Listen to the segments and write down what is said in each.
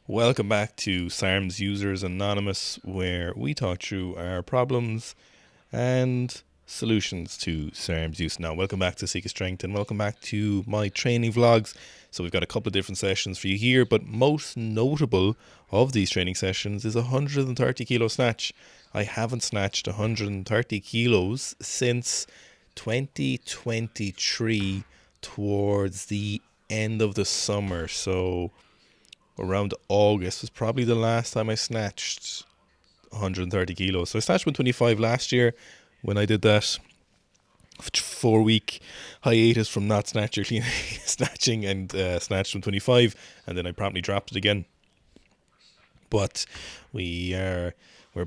Welcome back to SARMS Users Anonymous, where we talk through our problems and solutions to SARMS use. Now, welcome back to Sika Strength and welcome back to my training vlogs. So we've got a couple of different sessions for you here, but most notable of these training sessions is a 130 kilo snatch. I haven't snatched 130 kilos since 2023 towards the end of the summer. So around August was probably the last time I snatched 130 kilos. So I snatched 125 last year when I did that 4-week hiatus from not snatching and snatched 125, and then I promptly dropped it again. But we're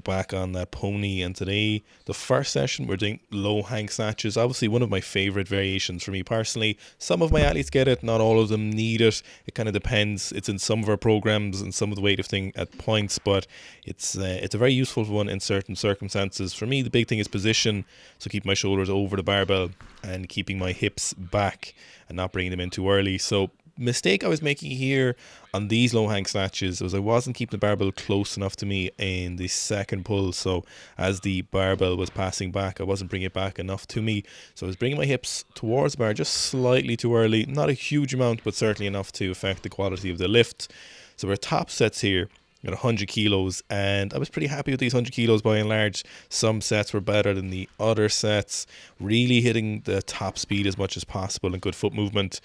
back on that pony, and today, the first session, we're doing low hang snatches. Obviously one of my favorite variations for me personally. Some of my athletes get it, not all of them need it. It kind of depends. It's in some of our programs and some of the weightlifting at points, but it's a very useful one in certain circumstances. For me, the big thing is position, so keep my shoulders over the barbell and keeping my hips back and not bringing them in too early. So mistake I was making here on these low hang snatches was I wasn't keeping the barbell close enough to me in the second pull. So as the barbell was passing back, I wasn't bringing it back enough to me. So I was bringing my hips towards the bar just slightly too early. Not a huge amount, but certainly enough to affect the quality of the lift. So our top sets here at 100 kilos, and I was pretty happy with these 100 kilos by and large. Some sets were better than the other sets, really hitting the top speed as much as possible and good foot movement.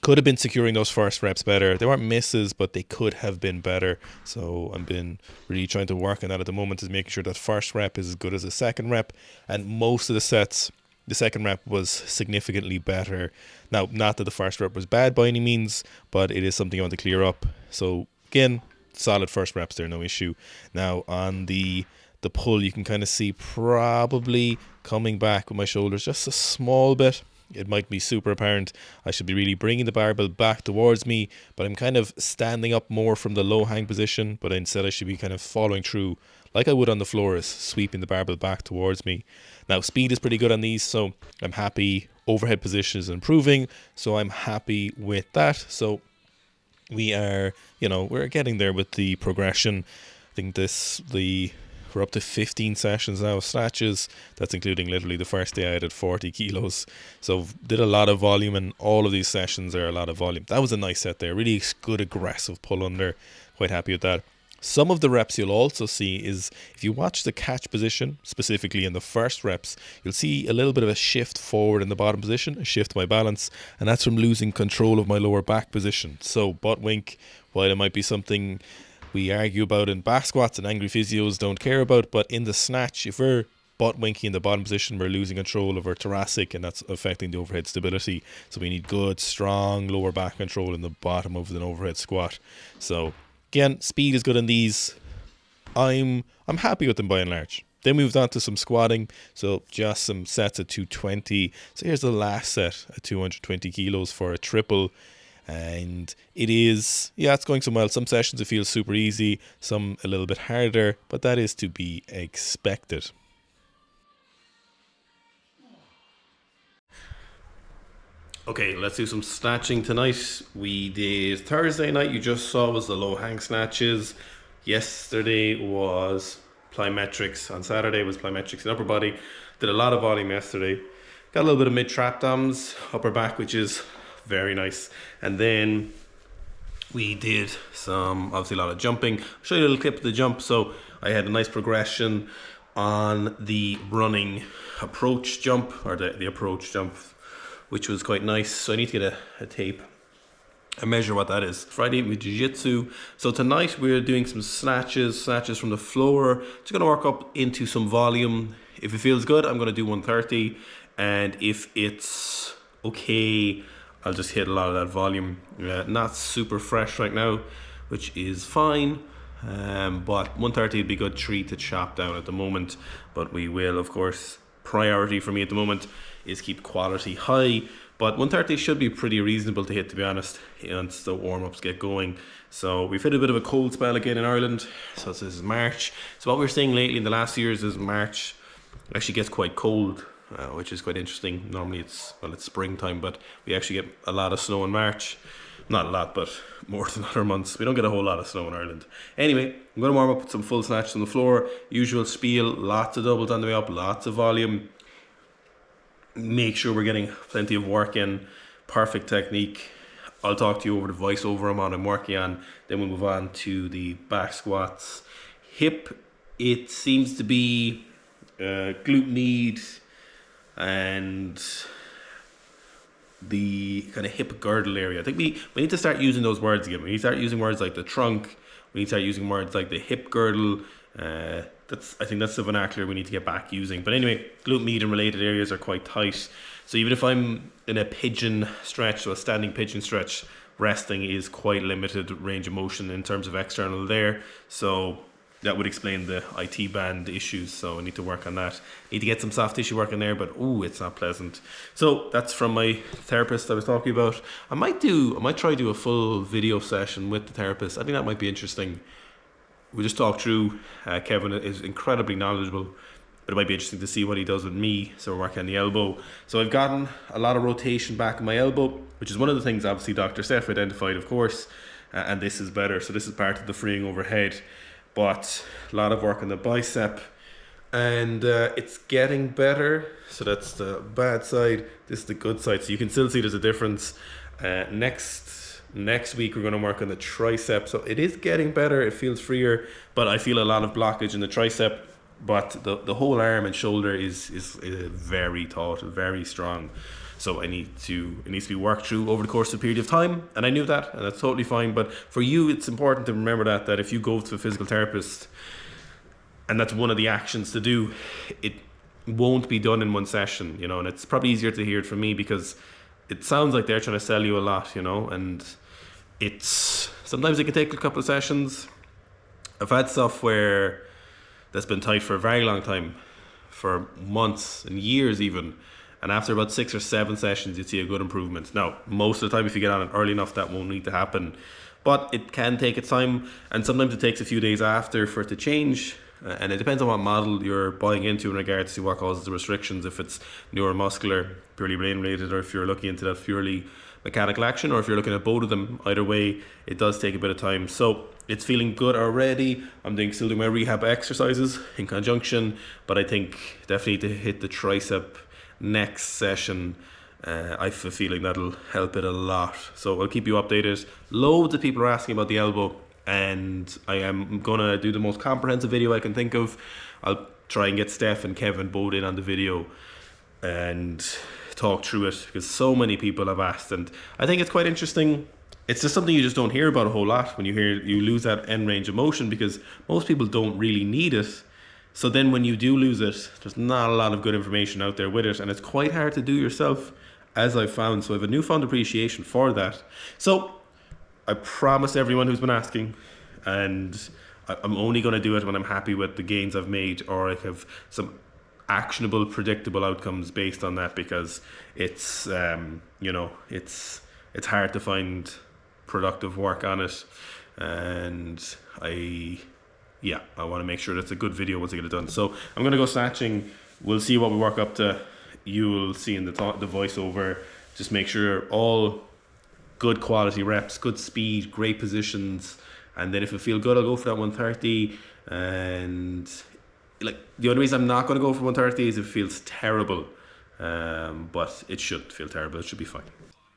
Could have been securing those first reps better. They weren't misses, but they could have been better. So I've been really trying to work on that at the moment, is making sure that first rep is as good as the second rep. And most of the sets, the second rep was significantly better. Now, not that the first rep was bad by any means, but it is something I want to clear up. So again, solid first reps there, no issue. Now on the pull, you can kind of see probably coming back with my shoulders just a small bit. It might be super apparent. I should be really bringing the barbell back towards me, but I'm kind of standing up more from the low hang position, but instead I should be kind of following through like I would on the floor, is sweeping the barbell back towards me. Now speed is pretty good on these, so I'm happy. Overhead position is improving, so I'm happy with that. So we're getting there with the progression. I think we're up to 15 sessions now of snatches. That's including literally the first day I had 40 kilos. So did a lot of volume, and all of these sessions are a lot of volume. That was a nice set there. Really good aggressive pull under. Quite happy with that. Some of the reps you'll also see is, if you watch the catch position, specifically in the first reps, you'll see a little bit of a shift forward in the bottom position, a shift my balance, and that's from losing control of my lower back position. So butt wink, while it might be something we argue about in back squats and angry physios don't care about, but in the snatch, if we're butt winking in the bottom position, we're losing control of our thoracic, and that's affecting the overhead stability. So we need good, strong lower back control in the bottom of an overhead squat. So again, speed is good in these. I'm happy with them by and large. Then moved on to some squatting, so just some sets at 220. So here's the last set at 220 kilos for a triple. And it's going so well. Some sessions it feels super easy, some a little bit harder, but that is to be expected. Okay, let's do some snatching tonight. We did Thursday night, you just saw, was the low hang snatches. Yesterday was plyometrics. On Saturday was plyometrics and upper body. Did a lot of volume yesterday. Got a little bit of mid trap downs, upper back, which is very nice. And then we did obviously a lot of jumping. I'll show you a little clip of the jump. So I had a nice progression on the running approach jump, or the approach jump, which was quite nice. So I need to get a tape and measure what that is. Friday with jiu-jitsu. So tonight we're doing some snatches from the floor. Just gonna work up into some volume. If it feels good, I'm gonna do 130. And if it's okay, I'll just hit a lot of that volume. Not super fresh right now, which is fine. But 130 would be a good treat to chop down at the moment. But we will, of course, priority for me at the moment is keep quality high. But 130 should be pretty reasonable to hit, to be honest, once the warm-ups get going. So we've hit a bit of a cold spell again in Ireland. So this is March. So what we're seeing lately in the last years is March actually gets quite cold. Which is quite interesting. Normally it's springtime, but we actually get a lot of snow in March. Not a lot, but more than other months. We don't get a whole lot of snow in Ireland. Anyway, I'm going to warm up with some full snatches on the floor. Usual spiel, lots of doubles on the way up, lots of volume. Make sure we're getting plenty of work in. Perfect technique. I'll talk to you over the voiceover I'm working on. Then we'll move on to the back squats. Hip, it seems to be glute med and the kind of hip girdle area. I think we need to start using those words again. We need to start using words like the trunk. We need to start using words like the hip girdle. I think that's the vernacular we need to get back using. But anyway, glute med and related areas are quite tight. So even if I'm in a pigeon stretch, so a standing pigeon stretch, resting is quite limited range of motion in terms of external there. So that would explain the IT band issues. So I need to work on that. Need to get some soft tissue work in there, but it's not pleasant. So that's from my therapist I was talking about. I might try to do a full video session with the therapist. I think that might be interesting. We just talk through. Kevin is incredibly knowledgeable, but it might be interesting to see what he does with me. So we're working on the elbow. So I've gotten a lot of rotation back in my elbow, which is one of the things obviously Dr. Steph identified, of course, and this is better. So this is part of the freeing overhead, but a lot of work on the bicep, and it's getting better. So that's the bad side. This is the good side. So you can still see there's a difference. Next week we're going to work on the tricep. So it is getting better. It feels freer, but I feel a lot of blockage in the tricep. But the whole arm and shoulder is very taut, very strong. So it needs to be worked through over the course of a period of time. And I knew that, and that's totally fine. But for you, it's important to remember that if you go to a physical therapist, and that's one of the actions to do, it won't be done in one session, and it's probably easier to hear it from me because it sounds like they're trying to sell you a lot, and sometimes it can take a couple of sessions. I've had stuff where that's been tight for a very long time, for months and years even, and after about 6 or 7 sessions you see a good improvement. Now, most of the time if you get on it early enough, that won't need to happen, but it can take its time, and sometimes it takes a few days after for it to change. And it depends on what model you're buying into in regards to what causes the restrictions, if it's neuromuscular, purely brain related, or if you're looking into that purely mechanical action, or if you're looking at both of them. Either way, it does take a bit of time. So it's feeling good already. I'm still doing my rehab exercises in conjunction, but I think definitely to hit the tricep next session. I have a feeling that'll help it a lot. So I'll keep you updated. Loads of people are asking about the elbow, and I am gonna do the most comprehensive video I can think of. I'll try and get Steph and Kevin both in on the video and talk through it, because so many people have asked, and I think it's quite interesting. It's just something you just don't hear about a whole lot when you lose that end range of motion, because most people don't really need it. So then when you do lose it, there's not a lot of good information out there with it, and it's quite hard to do yourself, as I've found. So I have a newfound appreciation for that. So I promise everyone who's been asking, and I'm only going to do it when I'm happy with the gains I've made, or I have some actionable, predictable outcomes based on that, because it's it's hard to find productive work on it, and I want to make sure that's a good video once I get it done. So I'm going to go snatching. We'll see what we work up to. You'll see in the voiceover. Just make sure all good quality reps, good speed, great positions, and then if I feel good, I'll go for that 130. And the only reason I'm not going to go for 130 is if it feels terrible, but it should feel terrible. It should be fine.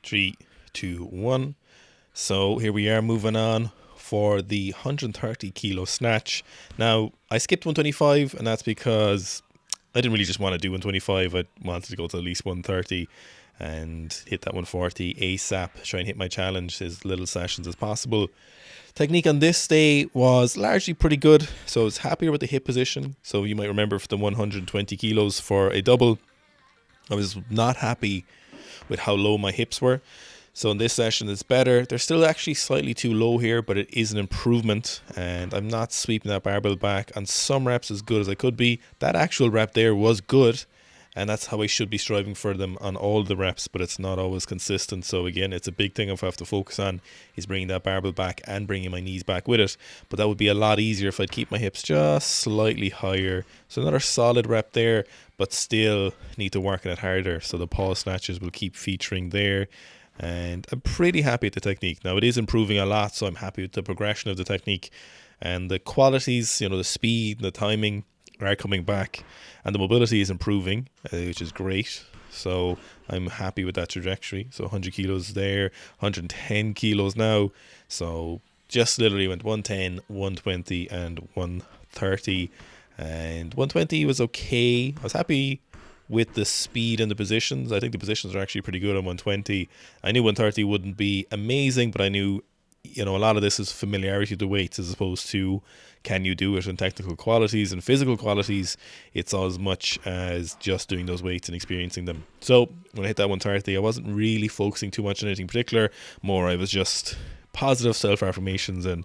3, 2, 1. So here we are, moving on for the 130 kilo snatch. Now I skipped 125, and that's because I didn't really just want to do 125. I wanted to go to at least 130 and hit that 140 ASAP, try and hit my challenge as little sessions as possible. Technique on this day was largely pretty good, so I was happier with the hip position. So you might remember for the 120 kilos for a double, I was not happy with how low my hips were. So in this session it's better. They're still actually slightly too low here, but it is an improvement, and I'm not sweeping that barbell back on some reps as good as I could be. That actual rep there was good, and that's how I should be striving for them on all the reps, but it's not always consistent. So again, it's a big thing I have to focus on, is bringing that barbell back and bringing my knees back with it. But that would be a lot easier if I'd keep my hips just slightly higher. So another solid rep there, but still need to work on it harder. So the pause snatches will keep featuring there. and I'm pretty happy with the technique. Now it is improving a lot, so I'm happy with the progression of the technique, and the qualities, the speed, the timing are coming back, and the mobility is improving, which is great. So I'm happy with that trajectory. So 100 kilos there, 110 kilos now. So just literally went 110, 120 and 130. And 120 was okay. I was happy with the speed and the positions. I think the positions are actually pretty good on 120. I knew 130 wouldn't be amazing, but I knew, a lot of this is familiarity with the weights as opposed to can you do it, and technical qualities and physical qualities. It's as much as just doing those weights and experiencing them. So when I hit that 130, I wasn't really focusing too much on anything particular. More, I was just positive self-affirmations and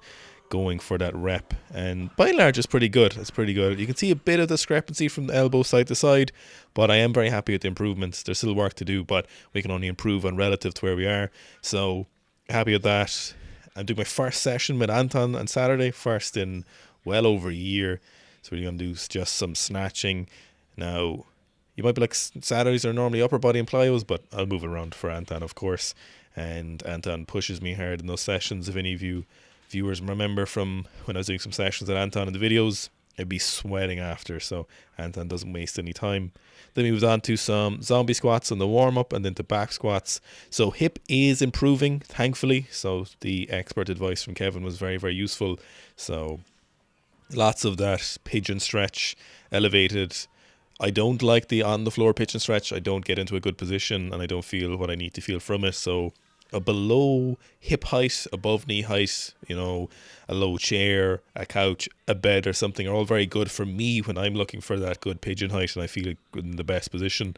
going for that rep. And by and large, it's pretty good. It's pretty good. You can see a bit of discrepancy from the elbow side to side, but I am very happy with the improvements. There's still work to do, but we can only improve on relative to where we are. So happy with that. I'm doing my first session with Anton on Saturday, first in well over a year. So we're going to do just some snatching. Now, you might be like, Saturdays are normally upper body and plyos, but I'll move it around for Anton, of course. And Anton pushes me hard in those sessions. If any of you viewers remember from when I was doing some sessions at Anton in the videos, I'd be sweating after, so Anton doesn't waste any time. Then we moved on to some zombie squats on the warm-up, and then to back squats. So hip is improving, thankfully. So the expert advice from Kevin was very, very useful. So lots of that pigeon stretch, elevated. I don't like the on-the-floor pigeon stretch. I don't get into a good position, and I don't feel what I need to feel from it. So a below hip height, above knee height, a low chair, a couch, a bed or something are all very good for me when I'm looking for that good pigeon height and I feel in the best position.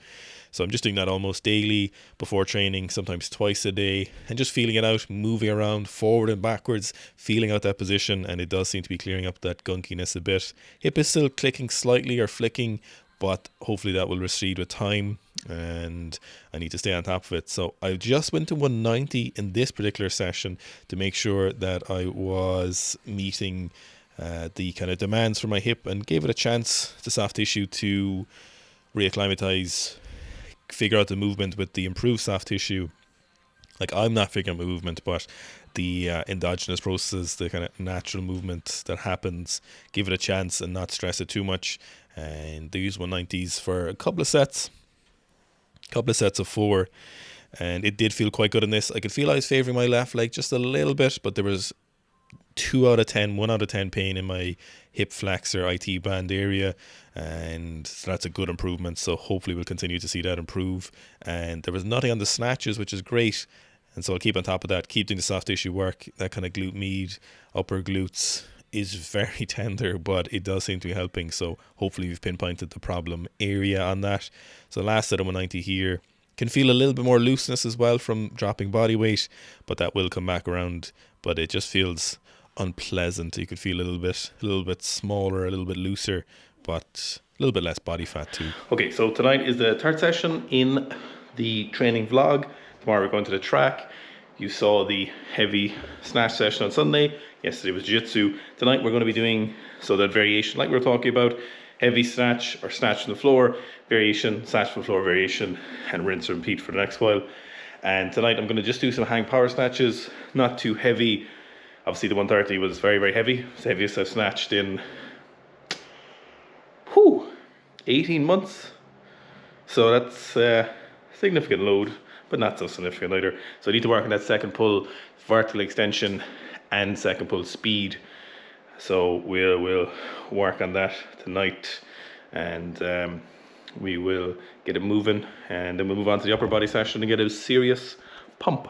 So I'm just doing that almost daily before training, sometimes twice a day, and just feeling it out, moving around forward and backwards, feeling out that position, and it does seem to be clearing up that gunkiness a bit. Hip is still clicking slightly or flicking, but hopefully that will recede with time, and I need to stay on top of it. So I just went to 190 in this particular session to make sure that I was meeting the kind of demands for my hip, and gave it a chance, the soft tissue, to reacclimatize, figure out the movement with the improved soft tissue. Like, I'm not figuring out my movement, but the endogenous processes, the kind of natural movement that happens, give it a chance and not stress it too much. And they use 190s for a couple of sets of 4, and it did feel quite good in this. I could feel I was favouring my left leg just a little bit, but there was 2 out of 10, 1 out of 10 pain in my hip flexor IT band area, and so that's a good improvement. So hopefully we'll continue to see that improve. And there was nothing on the snatches, which is great, and so I'll keep on top of that, keep doing the soft tissue work. That kind of glute med, upper glutes is very tender, but it does seem to be helping. So hopefully we've pinpointed the problem area on that. So last set of 190 here. Can feel a little bit more looseness as well from dropping body weight, but that will come back around. But it just feels unpleasant. You could feel a little bit smaller, a little bit looser, but a little bit less body fat too. Okay, so tonight is the third session in the training vlog. Tomorrow we're going to the track. You saw the heavy snatch session on Sunday. Yesterday was jiu-jitsu. Tonight we're going to be doing, so that variation like we were talking about, heavy snatch or snatch from the floor, variation, snatch from the floor, variation, and rinse and repeat for the next while. And tonight I'm going to just do some hang power snatches, not too heavy. Obviously the 130 was very, very heavy. It's the heaviest I've snatched in 18 months. So that's a significant load, but not so significant either. So I need to work on that second pull, vertical extension, and second pull speed. So we'll work on that tonight, and we will get it moving, and then we'll move on to the upper body session and get a serious pump.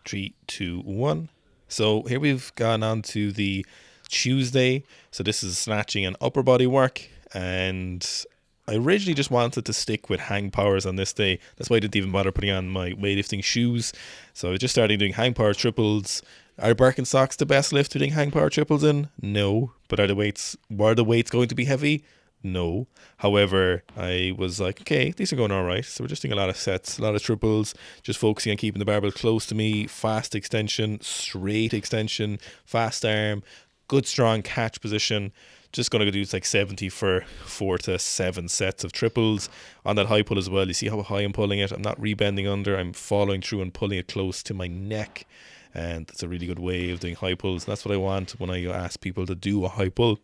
3, 2, 1. So here we've gone on to the Tuesday. So this is snatching and upper body work, and I originally just wanted to stick with hang powers on this day. That's why I didn't even bother putting on my weightlifting shoes. So I was just starting doing hang power triples. Are Birkenstocks the best lift to doing hang power triples in? No. But were the weights going to be heavy? No. However, I was like, okay, these are going all right. So we're just doing a lot of sets, a lot of triples, just focusing on keeping the barbell close to me, fast extension, straight extension, fast arm, good strong catch position. Just going to do like 70 for 4 to 7 sets of triples. On that high pull as well, you see how high I'm pulling it. I'm not rebending under, I'm following through and pulling it close to my neck. And that's a really good way of doing high pulls. And that's what I want when I ask people to do a high pull.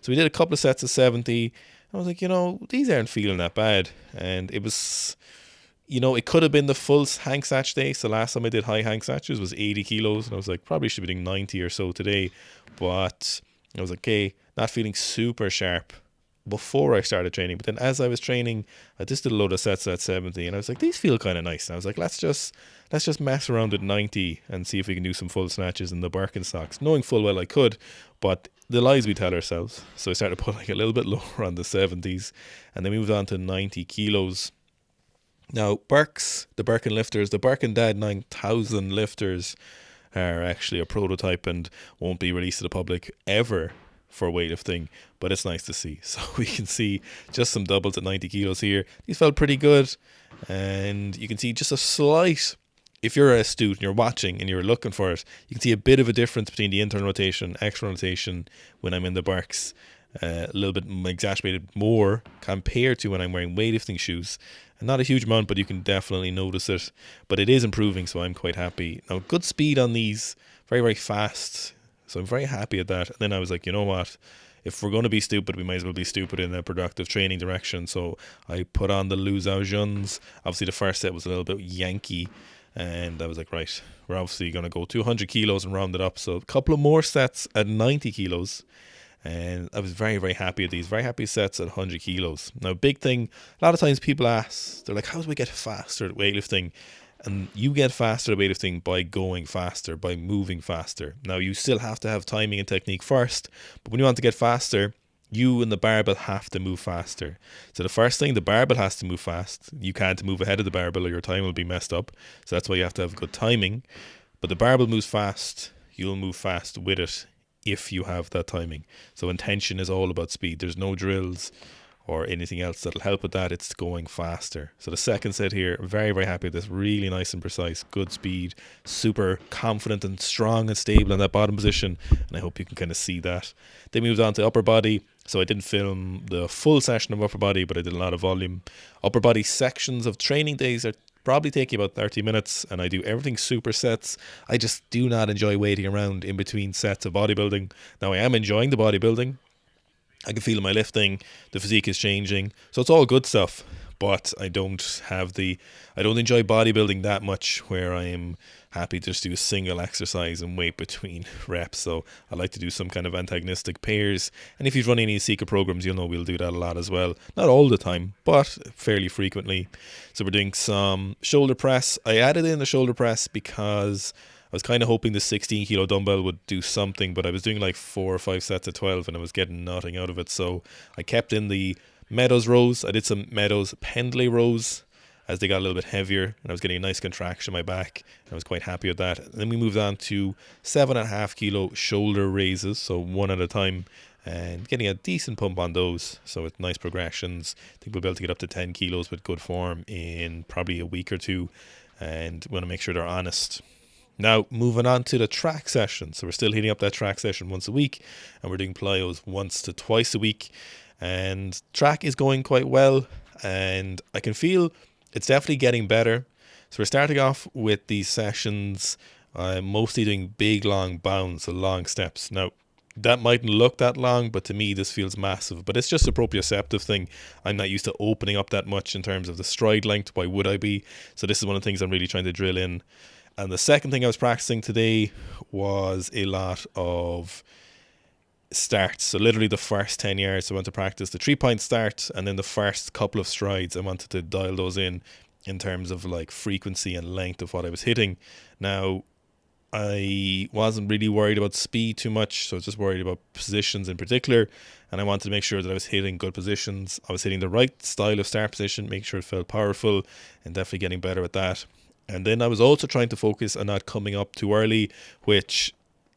So we did a couple of sets of 70. I was like, these aren't feeling that bad. And it was, it could have been the full hang snatch day. So last time I did high hang snatches was 80 kilos. And I was like, probably should be doing 90 or so today. But I was like, okay, not feeling super sharp before I started training. But then as I was training, I just did a load of sets at 70. And I was like, these feel kind of nice. And I was like, let's just mess around at 90 and see if we can do some full snatches in the Birkenstocks, knowing full well I could. But the lies we tell ourselves. So I started putting a little bit lower on the 70s. And then we moved on to 90 kilos. Now, the Birkin lifters, the Birkin Dad 9000 lifters are actually a prototype and won't be released to the public ever for weightlifting, but it's nice to see. So we can see just some doubles at 90 kilos here. These felt pretty good, and you can see just a slight, if you're astute and you're watching and you're looking for it, you can see a bit of a difference between the internal rotation, external rotation when I'm in the Birks. A little bit exacerbated more compared to when I'm wearing weightlifting shoes. And not a huge amount, but you can definitely notice it. But it is improving, so I'm quite happy. Now, good speed on these, very, very fast. So I'm very happy at that. And then I was like, you know what? If we're going to be stupid, we might as well be stupid in a productive training direction. So I put on the Luzau Juns. Obviously, the first set was a little bit Yankee. And I was like, right, we're obviously going to go 200 kilos and round it up. So a couple of more sets at 90 kilos. And I was very, very happy at these. Very happy sets at 100 kilos. Now, big thing, a lot of times people ask, they're like, how do we get faster at weightlifting? And you get faster at weightlifting by going faster, by moving faster. Now, you still have to have timing and technique first. But when you want to get faster, you and the barbell have to move faster. So the first thing, the barbell has to move fast. You can't move ahead of the barbell or your time will be messed up. So that's why you have to have good timing. But the barbell moves fast. You'll move fast with it if you have that timing. So intention is all about speed. There's no drills or anything else that'll help with that. It's going faster. So the second set here, very, very happy with this. Really nice and precise, good speed, super confident and strong and stable in that bottom position. And I hope you can kind of see that. Then moved on to upper body. So I didn't film the full session of upper body, but I did a lot of volume. Upper body sections of training days are probably take you about 30 minutes, and I do everything supersets. I just do not enjoy waiting around in between sets of bodybuilding. Now, I am enjoying the bodybuilding. I can feel my lifting, the physique is changing, so it's all good stuff. But I don't enjoy bodybuilding that much where I am happy to just do a single exercise and wait between reps. So I like to do some kind of antagonistic pairs. And if you've run any Sika programs, you'll know we'll do that a lot as well. Not all the time, but fairly frequently. So we're doing some shoulder press. I added in the shoulder press because I was kind of hoping the 16 kilo dumbbell would do something, but I was doing like 4 or 5 sets of 12 and I was getting nothing out of it. So I kept in the Meadows rows. I did some Meadows pendlay rows as they got a little bit heavier, and I was getting a nice contraction in my back, and I was quite happy with that. And then we moved on to 7.5 kilo shoulder raises, so one at a time, and getting a decent pump on those. So with nice progressions, I think we'll be able to get up to 10 kilos with good form in probably a week or two, and we want to make sure they're honest. Now, moving on to the track session. So we're still hitting up that track session once a week, and we're doing plyos once to twice a week. And track is going quite well, and I can feel it's definitely getting better. So we're starting off with these sessions, mostly doing big, long bounds, so long steps. Now, that mightn't look that long, but to me, this feels massive. But it's just a proprioceptive thing. I'm not used to opening up that much in terms of the stride length. Why would I be? So this is one of the things I'm really trying to drill in. And the second thing I was practicing today was a lot of starts. So literally the first 10 yards I want to practice the 3-point start, and then the first couple of strides I wanted to dial those in terms of like frequency and length of what I was hitting. Now, I wasn't really worried about speed too much, so I was just worried about positions in particular, and I wanted to make sure that I was hitting good positions. I was hitting the right style of start position, make sure it felt powerful, and definitely getting better at that. And then I was also trying to focus on not coming up too early, which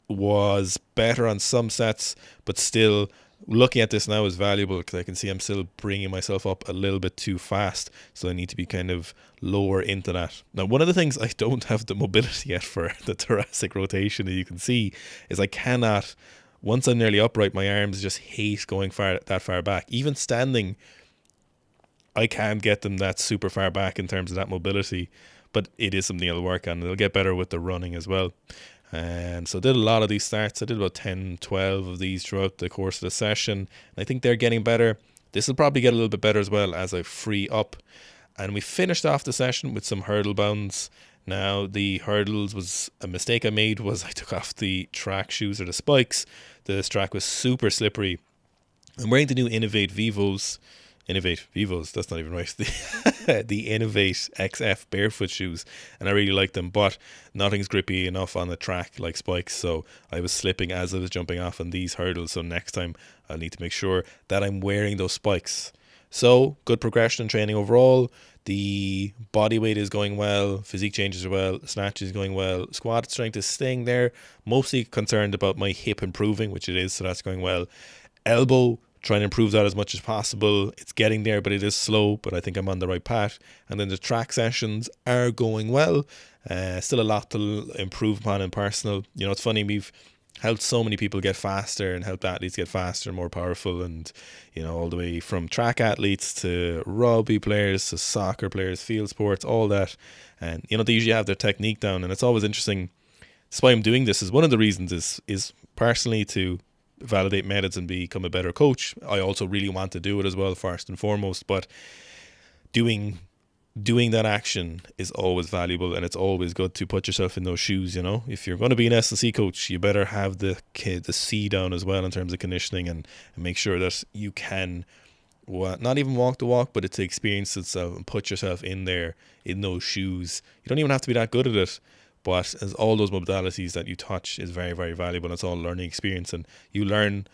was better on some sets, but still looking at this now is valuable because I can see I'm still bringing myself up a little bit too fast, so I need to be kind of lower into that. Now, one of the things I don't have the mobility yet for the thoracic rotation, that you can see, is I cannot once I'm nearly upright, my arms just hate going that far back. Even standing, I can't get them that super far back in terms of that mobility, but it is something I'll work on. It'll get better with the running as well. And so I did a lot of these starts. I did about 10, 12 of these throughout the course of the session. And I think they're getting better. This will probably get a little bit better as well as I free up. And we finished off the session with some hurdle bounds. Now, the hurdles was a mistake I made was I took off the track shoes or the spikes. The track was super slippery. I'm wearing the new Innovate Vivos, that's not even right. The Innovate XF barefoot shoes, and I really like them, but nothing's grippy enough on the track like spikes, so I was slipping as I was jumping off on these hurdles. So next time I'll need to make sure that I'm wearing those spikes. So good progression in training overall. The body weight is going well, physique changes are well, snatch is going well, squat strength is staying there. Mostly concerned about my hip improving, which it is, so that's going well. Elbow, trying to improve that as much as possible. It's getting there, but it is slow, but I think I'm on the right path. And then the track sessions are going well. Still a lot to improve upon in personal. You know, it's funny, we've helped so many people get faster and helped athletes get faster and more powerful, and, you know, all the way from track athletes to rugby players to soccer players, field sports, all that. And, you know, they usually have their technique down, and it's always interesting. That's why I'm doing this. Is one of the reasons is personally to validate methods and become a better coach. I also really want to do it as well, first and foremost, but doing that action is always valuable, and it's always good to put yourself in those shoes. You know, if you're going to be an S&C coach, you better have the C down as well in terms of conditioning, and make sure that you can not even walk the walk, but it's the experience itself, and put yourself in there in those shoes. You don't even have to be that good at it, but as all those modalities that you touch is very, very valuable. It's all learning experience, and you learn.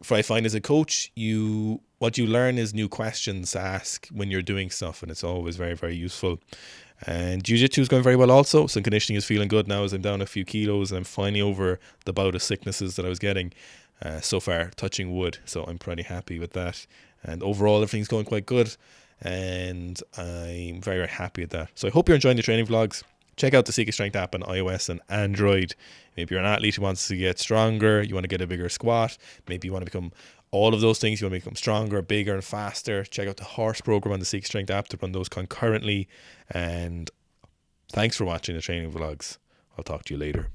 If I find as a coach, what you learn is new questions to ask when you're doing stuff, and it's always very, very useful. And jiu-jitsu is going very well also. So conditioning is feeling good now as I'm down a few kilos, and I'm finally over the bout of sicknesses that I was getting so far, touching wood. So I'm pretty happy with that. And overall, everything's going quite good, and I'm very, very happy with that. So I hope you're enjoying the training vlogs. Check out the Sika Strength app on iOS and Android. Maybe you're an athlete who wants to get stronger, you want to get a bigger squat, maybe you want to become all of those things, you want to become stronger, bigger and faster. Check out the horse program on the Sika Strength app to run those concurrently. And thanks for watching the training vlogs. I'll talk to you later.